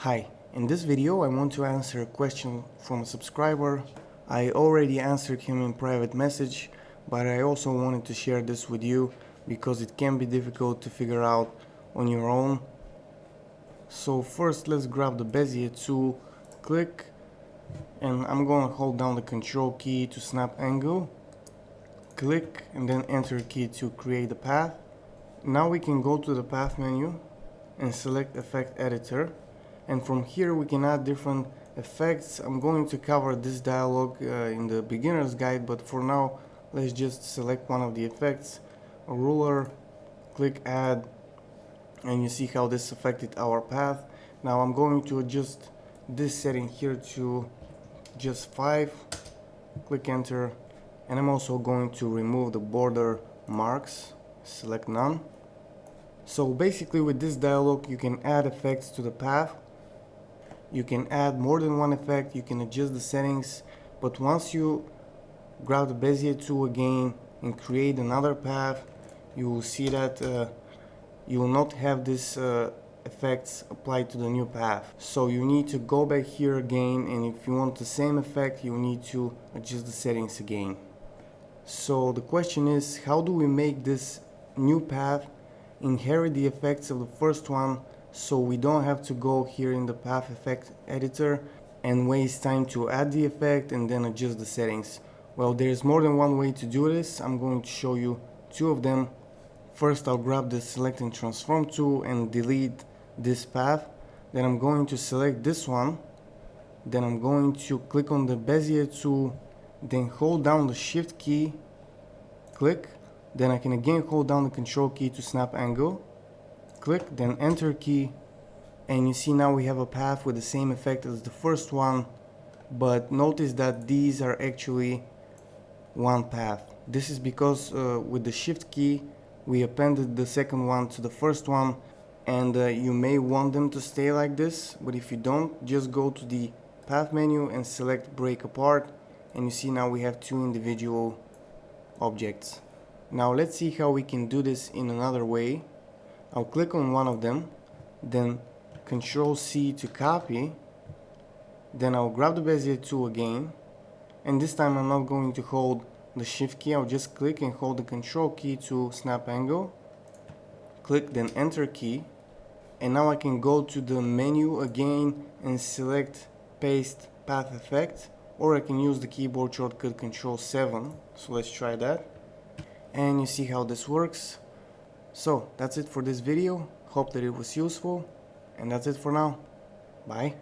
Hi, in this video I want to answer a question from a subscriber. I already answered him in private message, but I also wanted to share this with you because it can be difficult to figure out on your own. So first let's grab the Bezier tool, click, and I'm going to hold down the control key to snap angle, click and then enter key to create the path. Now we can go to the path menu and select effect editor. And from here we can add different effects. I'm going to cover this dialog in the beginner's guide, but for now let's just select one of the effects, a ruler, click add, and you see how this affected our path. Now I'm going to adjust this setting here to just 5, click enter, and I'm also going to remove the border marks, select none. So basically with this dialog you can add effects to the path. You can add more than one effect, you can adjust the settings, but once you grab the Bezier tool again and create another path, you will see that you will not have these effects applied to the new path. So you need to go back here again, and if you want the same effect you need to adjust the settings again. So the question is, how do we make this new path inherit the effects of the first one, so we don't have to go here in the path effect editor and waste time to add the effect and then adjust the settings? Well, there's more than one way to do this. I'm going to show you two of them. First I'll grab the select and transform tool and delete this path. Then I'm going to select this one. Then I'm going to click on the Bezier tool, then hold down the shift key, click. Then I can again hold down the control key to snap angle, click, then enter key, and you see now we have a path with the same effect as the first one, but notice that these are actually one path. This is because with the shift key we appended the second one to the first one, and you may want them to stay like this, but if you don't, just go to the path menu and select break apart, and you see now we have two individual objects. Now let's see how we can do this in another way. I'll click on one of them, then Control C to copy, then I'll grab the Bezier tool again, and this time I'm not going to hold the shift key, I'll just click and hold the control key to snap angle, click then enter key, and now I can go to the menu again and select paste path effect, or I can use the keyboard shortcut Control 7. So let's try that. And you see how this works. So that's it for this video. Hope that it was useful, and that's it for now. Bye.